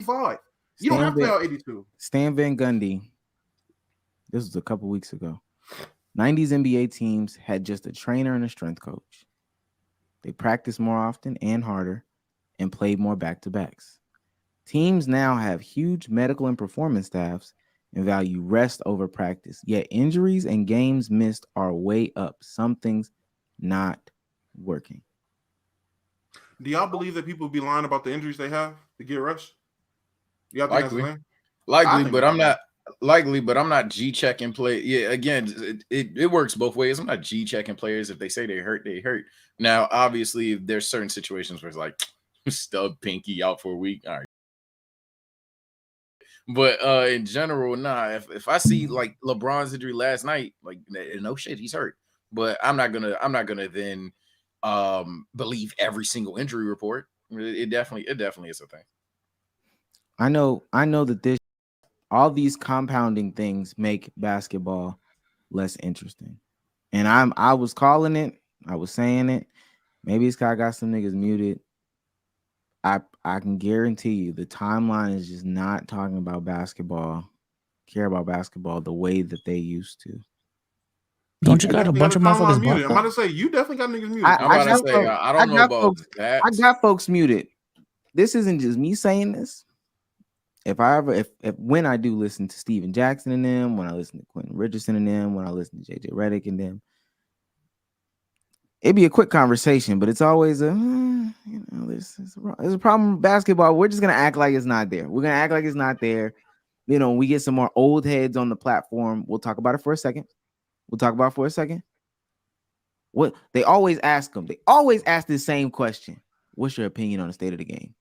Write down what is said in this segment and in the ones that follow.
85. You don't have to play all 82. Stan Van Gundy, this was a couple weeks ago. 90s NBA teams had just a trainer and a strength coach. They practiced more often and harder and played more back-to-backs. Teams now have huge medical and performance staffs and value rest over practice. Yet injuries and games missed are way up. Something's not working. Do y'all believe that people be lying about the injuries they have to get rest? Y'all think that's lame? Likely, but I'm not. Likely, but I'm not G checking play. Yeah, again, it works both ways. I'm not G checking players. If they say they hurt, they hurt. Now, obviously, there's certain situations where it's like stub pinky out for a week. All right. But in general, nah. If I see like LeBron's injury last night, like no shit, he's hurt. But I'm not gonna then believe every single injury report. It definitely is a thing. I know that all these compounding things make basketball less interesting. And I was calling it, I was saying it. Maybe it's 'cause I got some niggas muted. I can guarantee you the timeline is just not talking about basketball, care about basketball the way that they used to. Don't you got a bunch of motherfuckers muted? I'm about to say you definitely got niggas muted. I don't know about that. I got folks muted. This isn't just me saying this. If when I do listen to Steven Jackson and them, when I listen to Quentin Richardson and them, when I listen to JJ Redick and them, it'd be a quick conversation, but it's always there's a problem with basketball. We're just gonna act like it's not there. We're gonna act like it's not there. We get some more old heads on the platform. We'll talk about it for a second. What they always ask them. They always ask the same question. What's your opinion on the state of the game?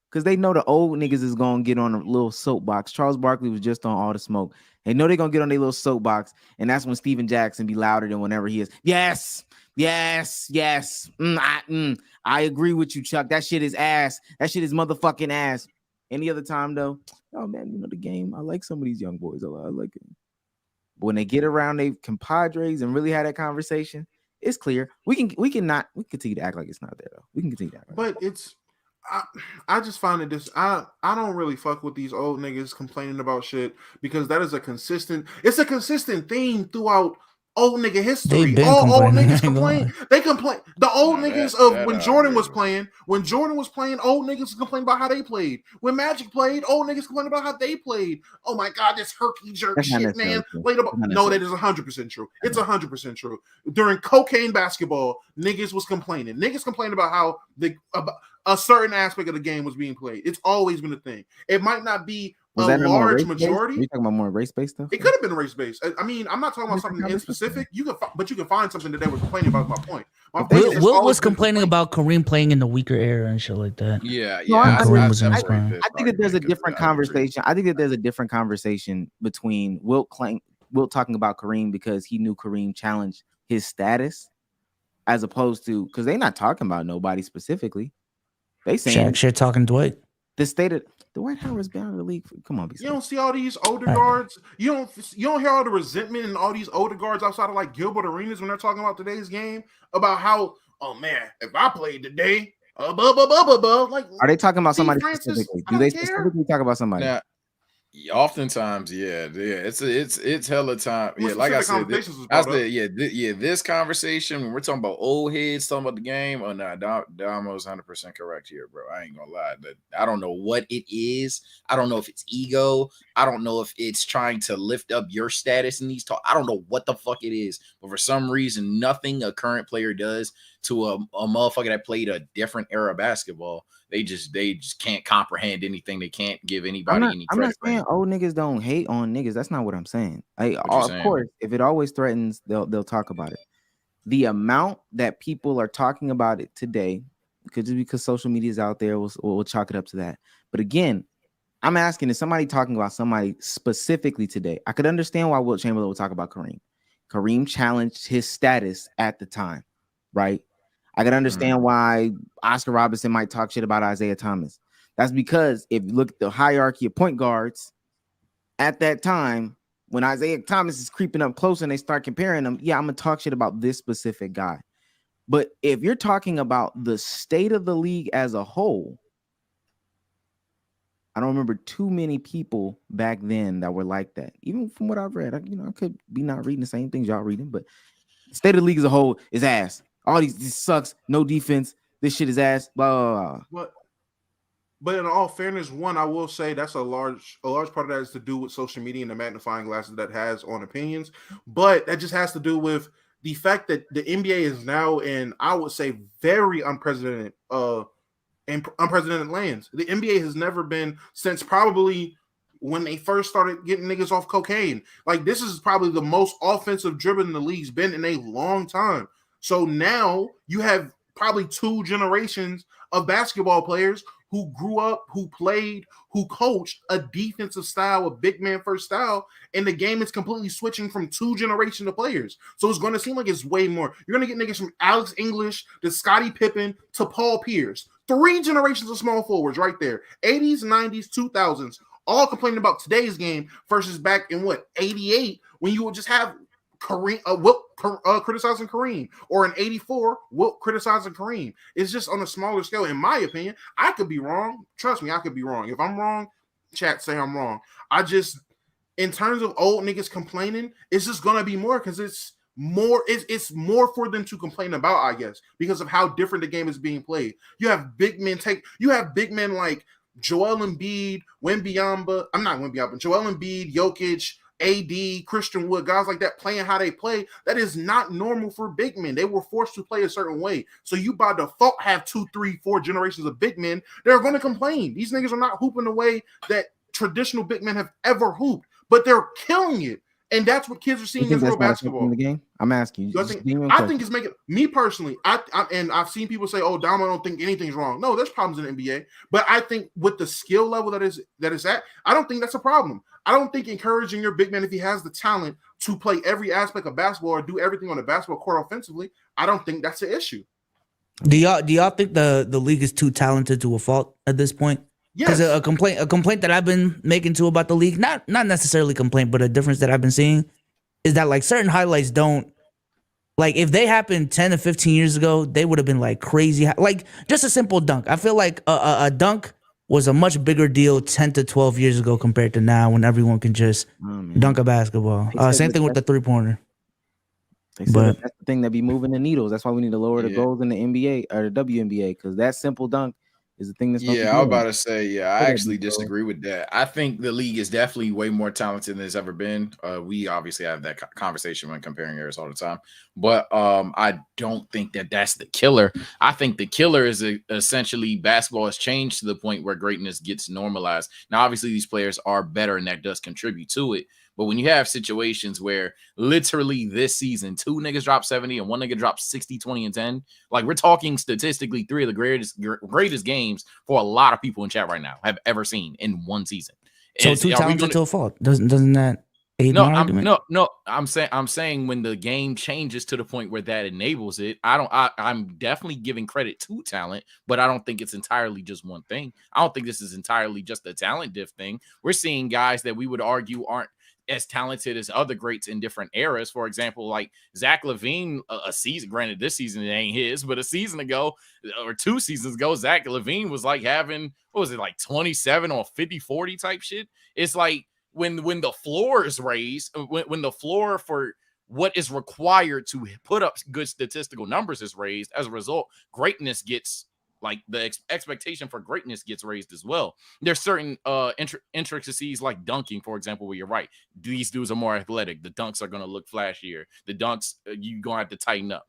Because they know the old niggas is going to get on a little soapbox. Charles Barkley was just on All the Smoke. They know they're going to get on their little soapbox, and that's when Steven Jackson be louder than whenever he is. Yes. I agree with you, Chuck. That shit is ass. That shit is motherfucking ass. Any other time, though, oh, man, the game, I like some of these young boys. I like it. But when they get around their compadres and really have that conversation, it's clear. We continue to act like it's not there, though. We can continue to act like it's... I just find it I don't really fuck with these old niggas complaining about shit because that is a consistent theme throughout old nigga history. All old niggas complain. They complain. The old niggas of when Jordan was playing, old niggas complained about how they played. When Magic played, old niggas complained about how they played. Oh my God, this herky jerk shit, man. No, that is 100% true. It's 100% true. During cocaine basketball, niggas was complaining. Niggas complained about how a certain aspect of the game was being played. It's always been a thing. It might not be a large majority. Are you talking about more race-based stuff? It could have been race-based. I mean, I'm not talking about something in specific. You can find something that they were complaining about. My point. Will was complaining about Kareem playing in the weaker era and shit like that. Yeah. I think that there's a different conversation. I think that there's a different conversation between Wilt talking about Kareem because he knew Kareem challenged his status, as opposed to because they're not talking about nobody specifically. They saying shit talking Dwight. The state of Dwight Howard's been out of the league. Come on, you don't see all these older guards. You don't hear all the resentment in all these older guards outside of like Gilbert Arenas when they're talking about today's game about how, oh man, if I played today, like are they talking about somebody specifically? Do they specifically talk about somebody? Now, oftentimes, yeah, it's hella time. Yeah, like I said, this conversation when we're talking about old heads talking about the game. Oh no, Damo's 100% correct here, bro. I ain't gonna lie. I don't know what it is. I don't know if it's ego. I don't know if it's trying to lift up your status in these talk. I don't know what the fuck it is, but for some reason, nothing a current player does to a motherfucker that played a different era of basketball. They just can't comprehend anything. They can't give anybody any credit. I'm not saying old niggas don't hate on niggas. That's not what I'm saying. Of course, if it always threatens, they'll talk about it. The amount that people are talking about it today, could just because social media is out there, we'll chalk it up to that. But again, I'm asking, is somebody talking about somebody specifically today? I could understand why Wilt Chamberlain would talk about Kareem. Kareem challenged his status at the time, right? I can understand why Oscar Robertson might talk shit about Isaiah Thomas. That's because if you look at the hierarchy of point guards at that time, when Isaiah Thomas is creeping up close and they start comparing them, yeah, I'm going to talk shit about this specific guy. But if you're talking about the state of the league as a whole, I don't remember too many people back then that were like that. Even from what I've read, I could be not reading the same things y'all reading, but the state of the league as a whole is ass. All this sucks. No defense. This shit is ass. Blah blah blah. But in all fairness, one, I will say that's a large part of that is to do with social media and the magnifying glasses that has on opinions. But that just has to do with the fact that the NBA is now in, I would say, very unprecedented lands. The NBA has never been since probably when they first started getting niggas off cocaine. Like, this is probably the most offensive dribbling the league's been in a long time. So now you have probably 2 generations of basketball players who grew up, who played, who coached a defensive style, a big man first style, and the game is completely switching from 2 generations of players. So it's going to seem like it's way more. You're going to get niggas from Alex English to Scottie Pippen to Paul Pierce. 3 generations of small forwards right there. 80s, 90s, 2000s, all complaining about today's game versus back in 88 when you would just have Kareem, Wilt criticizing Kareem, or in 84, Wilt criticizing Kareem. It's just on a smaller scale, in my opinion. I could be wrong. Trust me, I could be wrong. If I'm wrong, chat, say I'm wrong. I just, in terms of old niggas complaining, it's just gonna be more because it's more for them to complain about, I guess, because of how different the game is being played. You have big men like Joel Embiid, Joel Embiid, Jokic, AD, Christian Wood, guys like that playing how they play. That is not normal for big men. They were forced to play a certain way. So you by default have 2, 3, 4 generations of big men. They're going to complain. These niggas are not hooping the way that traditional big men have ever hooped, but they're killing it. And that's what kids are seeing as real basketball. In the game? I'm asking you. I think it's making me personally. And I've seen people say, "Oh, Dom, I don't think anything's wrong." No, there's problems in the NBA, but I think with the skill level that is at, I don't think that's a problem. I don't think encouraging your big man, if he has the talent to play every aspect of basketball or do everything on the basketball court offensively, I don't think that's an issue. Do y'all think the league is too talented to a fault at this point? Because a complaint that I've been making too about the league, not necessarily complaint, but a difference that I've been seeing is that like certain highlights don't, like if they happened 10 to 15 years ago, they would have been like crazy. Like just a simple dunk. I feel like a dunk was a much bigger deal 10 to 12 years ago compared to now when everyone can just dunk a basketball. Same thing with the 3-pointer. But that's the thing that be moving the needles. That's why we need to lower the goals in the NBA or the WNBA, because that simple dunk is the thing that's I was about to say, I actually disagree with that. I think the league is definitely way more talented than it's ever been. We obviously have that conversation when comparing eras all the time, but I don't think that that's the killer. I think the killer is essentially basketball has changed to the point where greatness gets normalized. Now, obviously, these players are better, and that does contribute to it. But when you have situations where literally this season, 2 niggas drop 70 and 1 nigga drops 60, 20, and 10, like we're talking statistically 3 of the greatest games for a lot of people in chat right now have ever seen in one season. So too talented to a fault. Doesn't that aid my argument? No. I'm saying when the game changes to the point where that enables it, I'm definitely giving credit to talent, but I don't think it's entirely just one thing. I don't think this is entirely just a talent diff thing. We're seeing guys that we would argue aren't as talented as other greats in different eras. For example, like Zach LaVine, a season, granted this season it ain't his, but a season ago or 2 seasons ago, Zach LaVine was like having, what was it, like 27 or 50-40 type shit. It's like when the floor is raised, when the floor for what is required to put up good statistical numbers is raised, as a result, greatness gets, like the expectation for greatness gets raised as well. There's certain intricacies like dunking, for example, where you're right. These dudes are more athletic. The dunks are going to look flashier. The dunks, you're going to have to tighten up.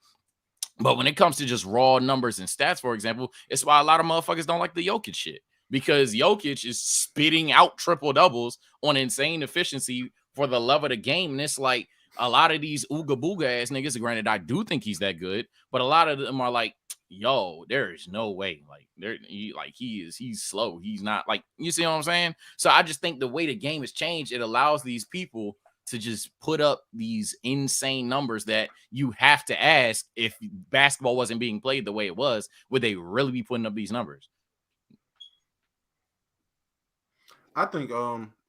But when it comes to just raw numbers and stats, for example, it's why a lot of motherfuckers don't like the Jokic shit. Because Jokic is spitting out triple doubles on insane efficiency for the love of the game. And it's like a lot of these ooga booga ass niggas, granted, I do think he's that good, but a lot of them are like, yo, there is no way. Like, he's slow. He's not, like, you see what I'm saying? So I just think the way the game has changed, it allows these people to just put up these insane numbers that you have to ask, if basketball wasn't being played the way it was, would they really be putting up these numbers? I think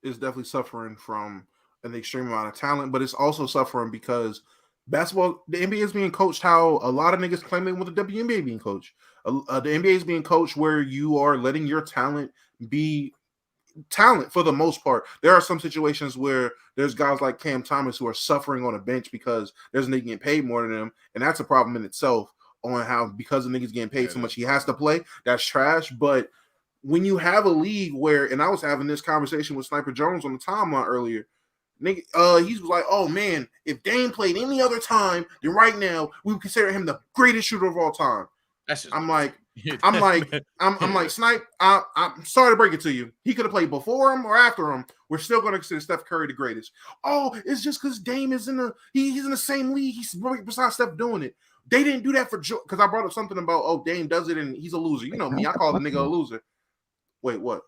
it's definitely suffering from an extreme amount of talent, but it's also suffering because basketball, the NBA is being coached how a lot of niggas claim they want the WNBA being coached. The NBA is being coached where you are letting your talent be talent for the most part. There are some situations where there's guys like Cam Thomas who are suffering on a bench because there's a nigga getting paid more than them, and that's a problem in itself on how because the nigga's getting paid so much he has to play. That's trash. But when you have a league where, and I was having this conversation with Sniper Jones on the timeline earlier, nigga, he was like, "Oh man, if Dame played any other time than right now, we would consider him the greatest shooter of all time." I'm like, Snipe, I'm sorry to break it to you. He could have played before him or after him. We're still going to consider Steph Curry the greatest. Oh, it's just because Dame is he's in the same league. He's besides Steph doing it. They didn't do that for Joe because I brought up something about Dame does it and he's a loser. You know me, I call the nigga a loser. Wait, what?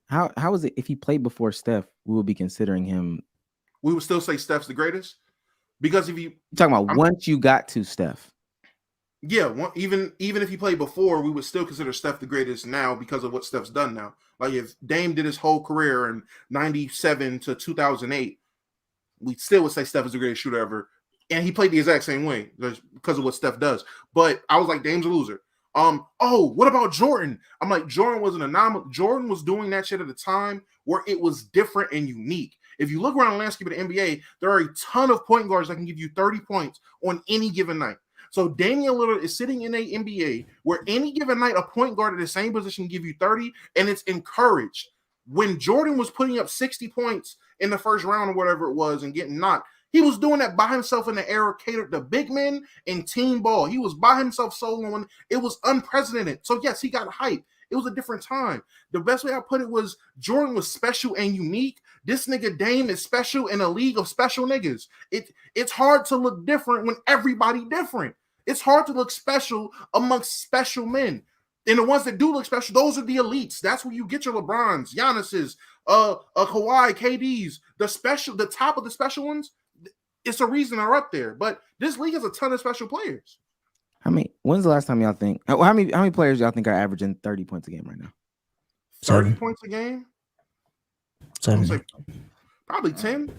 How is it if he played before Steph, we would be considering him? We would still say Steph's the greatest because if you're talking about once you got to Steph. Yeah, even if he played before, we would still consider Steph the greatest now because of what Steph's done now. Like if Dame did his whole career in 97 to 2008, we still would say Steph is the greatest shooter ever. And he played the exact same way because of what Steph does. But I was like, Dame's a loser. What about Jordan? I'm like, Jordan was an anomaly. Jordan was doing that shit at a time where it was different and unique. If you look around the landscape of the NBA, there are a ton of point guards that can give you 30 points on any given night. So Damian Lillard is sitting in a NBA where any given night, a point guard at the same position can give you 30, and it's encouraged. When Jordan was putting up 60 points in the first round or whatever it was and getting knocked, he was doing that by himself in the era catered to big men and team ball. He was by himself soloing. It was unprecedented. So yes, he got hype. It was a different time. The best way I put it was Jordan was special and unique. This nigga Dame is special in a league of special niggas. It's hard to look different when everybody different. It's hard to look special amongst special men. And the ones that do look special, those are the elites. That's where you get your LeBrons, Giannis's, Kawhi, KD's, the top of the special ones. It's a reason they're up there. But this league has a ton of special players. When's the last time y'all think? How many players y'all think are averaging 30 points a game right now? 30 points a game? 7. Probably 10,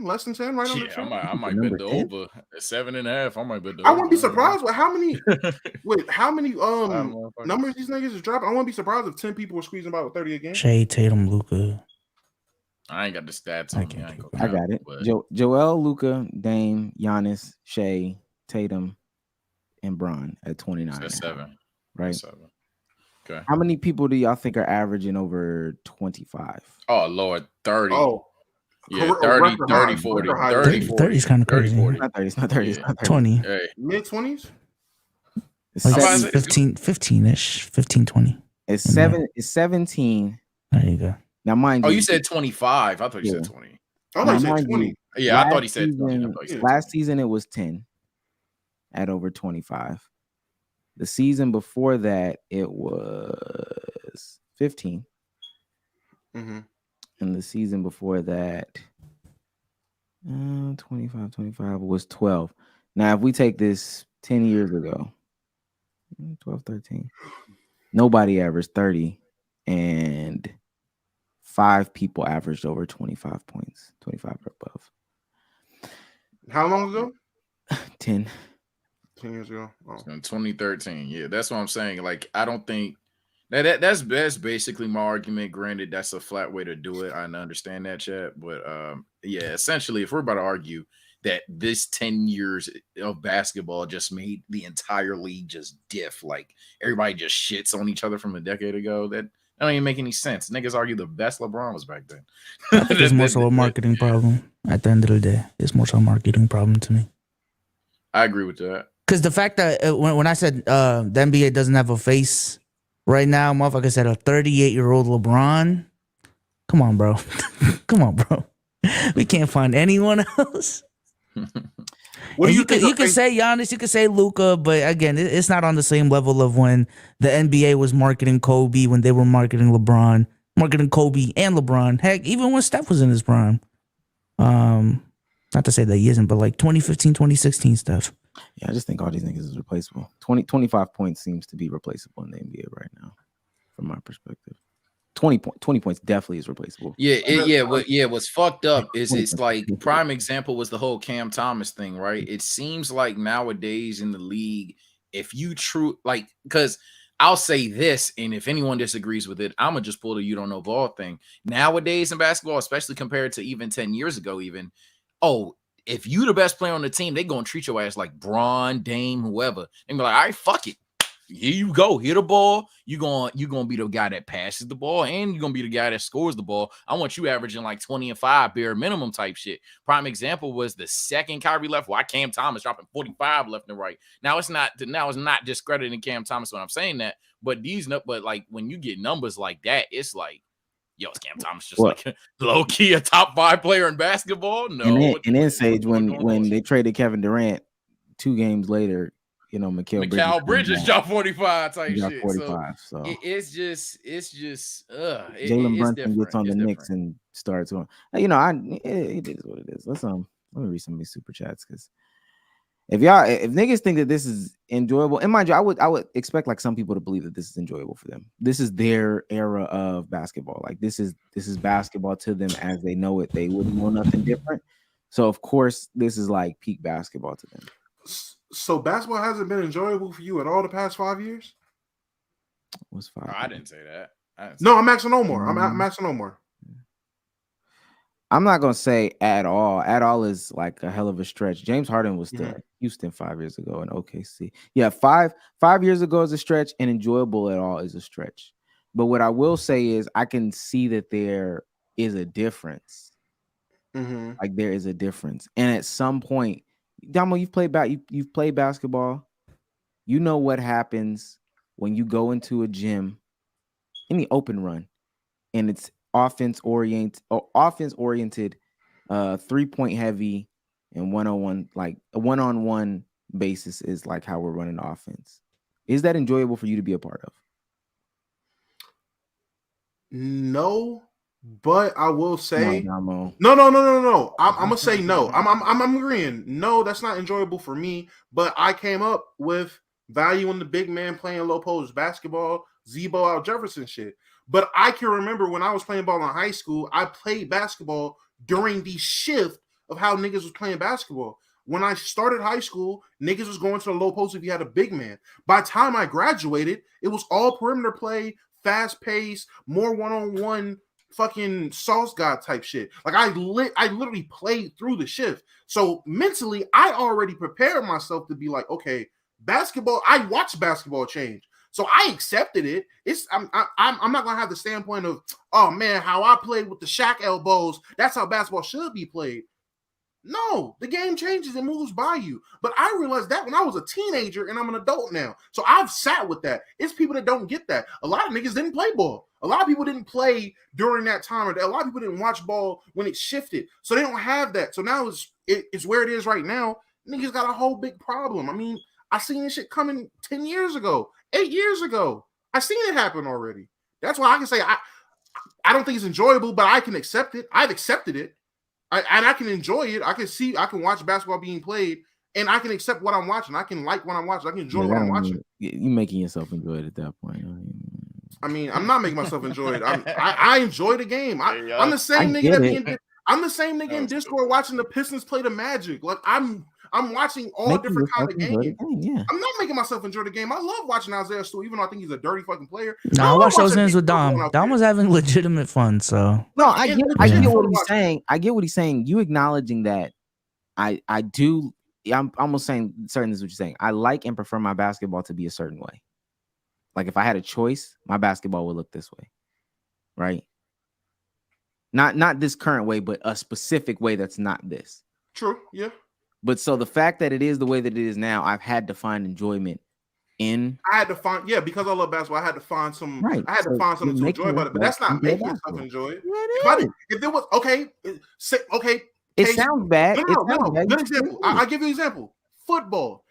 less than 10, right on the track. I might bet the over at 7.5. I might bet the over. I wouldn't be surprised with how many numbers these niggas is dropping. I wouldn't be surprised if 10 people were squeezing about 30 a game. Shea, Tatum, Luka. I ain't got the stats on me. I got it. Joel, Luka, Dame, Giannis, Shea, Tatum, and Bron at 29. That's 7. Right? That's 7. Okay. How many people do y'all think are averaging over 25? Oh, Lord, 30. Oh. Yeah, 30, 40. 30 is kind of crazy. 40. It's not 30. It's not 30. 20. Hey. Mid-20s? Like 15-ish, 15, 20. It's 17. There you go. Now, mind you. Oh, you said 25. I thought you said 20. I thought you said 20. Yeah, I thought he said 20. Last season, it was 10 at over 25. The season before that, it was 15. Mm-hmm. And the season before that, 25 was 12. Now, if we take this 10 years ago, 12, 13, nobody averaged 30, and 5 people averaged over 25 points, 25 or above. How long ago? 10. 10 years ago. Oh. 2013. Yeah, that's what I'm saying. Like, I don't think that's basically my argument. Granted, that's a flat way to do it. I understand that, chat. But yeah, essentially, if we're about to argue that this 10 years of basketball just made the entire league just diff, like everybody just shits on each other from a decade ago, that don't even make any sense. Niggas argue the best LeBron was back then. I think it's more so a marketing problem at the end of the day. It's more so a marketing problem to me. I agree with that. Because the fact that when I said the NBA doesn't have a face right now, motherfucker said a 38-year-old LeBron. Come on, bro. Come on, bro. We can't find anyone else. What do you think? You could say Giannis, you could say Luka, but again, it's not on the same level of when the NBA was marketing Kobe, when they were marketing LeBron, marketing Kobe and LeBron. Heck, even when Steph was in his prime. Not to say that he isn't, but like 2015, 2016 stuff. Yeah, I just think all these niggas is replaceable. 25 points seems to be replaceable in the NBA right now, from my perspective. 20 points definitely is replaceable. What's fucked up is it's like prime example was the whole Cam Thomas thing, right? It seems like nowadays in the league, if you because I'll say this, and if anyone disagrees with it, I'm gonna just pull the you don't know ball thing. Nowadays in basketball, especially compared to even 10 years ago, if you the best player on the team, they gonna treat your ass like Bron, Dame, whoever. And be like, all right, fuck it. Here you go. Hit the ball. You gonna be the guy that passes the ball, and you're gonna be the guy that scores the ball. I want you averaging like 20 and 5 bare minimum type shit. Prime example was the second Kyrie left. Why Cam Thomas dropping 45 left and right. Now it's not discrediting Cam Thomas when I'm saying that, but like when you get numbers like that, it's like, yo, is Cam Thomas just like low key a top 5 player in basketball? No. And then Sage, when they traded Kevin Durant 2 games later, you know, Mikal Bridges dropped 45 type shit. 45, so it's just Jalen Brunson gets on the Knicks and starts on. You know, it is what it is. Let me read some of these super chats, because if niggas think that this is enjoyable, and mind you, I would expect like some people to believe that this is enjoyable for them. This is their era of basketball. Like this is basketball to them as they know it. They wouldn't know nothing different. So of course, this is like peak basketball to them. So basketball hasn't been enjoyable for you at all the past 5 years? What's 5? I didn't say that. I'm asking no more. I'm asking no more. I'm not gonna say at all. At all is like a hell of a stretch. James Harden was still in Houston 5 years ago in OKC. Yeah, 5 years ago is a stretch, and enjoyable at all is a stretch. But what I will say is I can see that there is a difference. Like there is a difference, and at some point, Damo, you've played basketball. You know what happens when you go into a gym, any open run, and it's offense oriented, 3-point heavy, and one-on-one, like a one-on-one basis is like how we're running offense. Is that enjoyable for you to be a part of? No. But I will say no. I'm gonna say no. I'm agreeing. No, that's not enjoyable for me. But I came up with valuing the big man playing low post basketball, Zebo out Jefferson shit. But I can remember when I was playing ball in high school, I played basketball during the shift of how niggas was playing basketball. When I started high school, niggas was going to the low post if you had a big man. By the time I graduated, it was all perimeter play, fast pace, more one-on-one fucking sauce god type shit. Like I literally played through the shift. So mentally, I already prepared myself to be like, okay, basketball. I watched basketball change, so I accepted it. I'm not gonna have the standpoint of, oh man, how I played with the Shaq elbows. That's how basketball should be played. No, the game changes and moves by you. But I realized that when I was a teenager and I'm an adult now. So I've sat with that. It's people that don't get that. A lot of niggas didn't play ball. A lot of people didn't play during that time. Or a lot of people didn't watch ball when it shifted. So they don't have that. So now it's where it is right now. Niggas got a whole big problem. I mean, I seen this shit coming 10 years ago, 8 years ago. I seen it happen already. That's why I can say I don't think it's enjoyable, but I can accept it. I've accepted it. I can enjoy it. I can watch basketball being played, and I can accept what I'm watching. I can like what I'm watching. I can enjoy what I'm watching. You're making yourself enjoy it at that point. I mean, I'm not making myself enjoy it. I enjoy the game. I'm the same nigga I'm the same nigga in Discord watching the Pistons play the Magic. Like I'm watching all different kind of games. I'm not making myself enjoy the game. I love watching Isaiah Stewart, even though I think he's a dirty fucking player. No, I watched those games with Dom. Dom was having legitimate fun. So no, I get what he's saying. I get what he's saying. You acknowledging that I do. I'm almost saying certain is what you're saying. I like and prefer my basketball to be a certain way. Like if I had a choice, my basketball would look this way, right? Not this current way, but a specific way that's not this. True. Yeah. But so the fact that it is the way that it is now, I've had to find enjoyment in. I had to find, because I love basketball. I had to find some. Right. I had to find something to enjoy about it. But that's not making yourself enjoy it. If there was okay. It sounds bad. No. Good example. I'll give you an example. Football.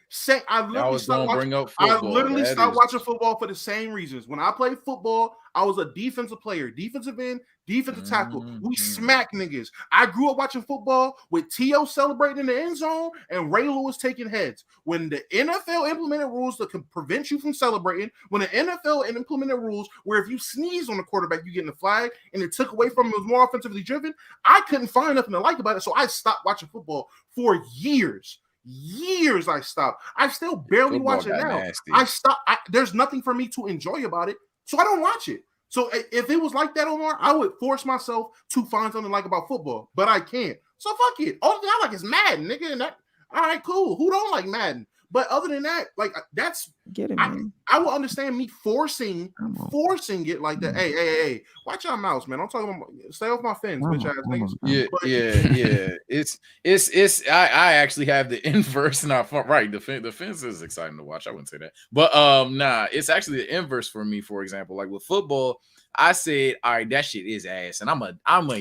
I literally stopped watching football for the same reasons. When I played football, I was a defensive player, defensive end, defensive tackle. We smack niggas. I grew up watching football with T.O. celebrating in the end zone and Ray Lewis taking heads. When the NFL implemented rules that can prevent you from celebrating, when the NFL implemented rules where if you sneeze on the quarterback, you get in the flag, and it took away from him, it was more offensively driven, I couldn't find nothing to like about it, so I stopped watching football for years. years I stopped. I still barely watch it now. Nasty. I stopped. There's nothing for me to enjoy about it, so I don't watch it. So if it was like that, Omar, I would force myself to find something like about football, but I can't. So fuck it. All I like is Madden, nigga. And that, all right, cool. Who don't like Madden? But other than that, like that's get it, man. I will understand me forcing it like that. Hey, watch your mouse, man. I'm talking about stay off my fence, bitch ass niggas. Yeah. It's I actually have the inverse. Not right. The fence is exciting to watch. I wouldn't say that, but nah, it's actually the inverse for me. For example, like with football, I said, all right, that shit is ass, and I'm a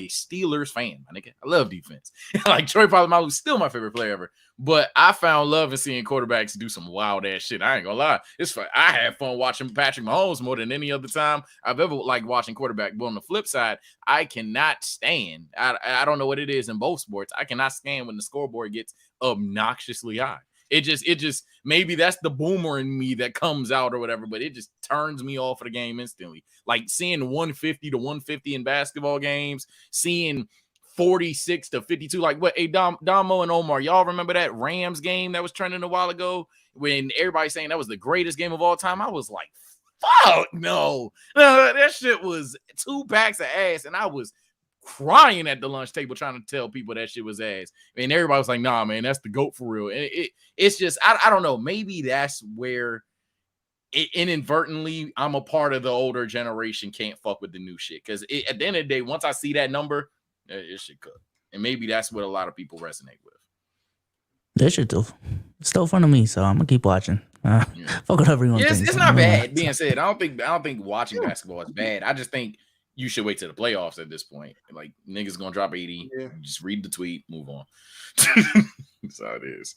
Steelers fan, my nigga. I love defense. Like Troy Polamalu is still my favorite player ever. But I found love in seeing quarterbacks do some wild ass shit. I ain't gonna lie, it's fun. I had fun watching Patrick Mahomes more than any other time I've ever liked watching quarterback. But on the flip side, I cannot stand. I don't know what it is in both sports. I cannot stand when the scoreboard gets obnoxiously high. It just maybe that's the boomer in me that comes out or whatever, but it just turns me off of the game instantly. Like seeing 150 to 150 in basketball games, seeing 46 to 52. Like what? Hey, Damo and Omar, y'all remember that Rams game that was trending a while ago when everybody's saying that was the greatest game of all time? I was like, fuck no, that shit was 2 packs of ass, and I was crying at the lunch table trying to tell people that shit was ass. And everybody was like, nah, man, that's the GOAT for real. And it's just, I don't know. Maybe that's where inadvertently I'm a part of the older generation can't fuck with the new shit. Because at the end of the day, once I see that number, it should cook. And maybe that's what a lot of people resonate with. That shit still fun to me, so I'm gonna keep watching. Fuck whatever you want. It's not bad. Being said, I don't think watching basketball is bad. I just think you should wait to the playoffs at this point. Like niggas gonna drop 80. Yeah. Just read the tweet, move on. That's how it is.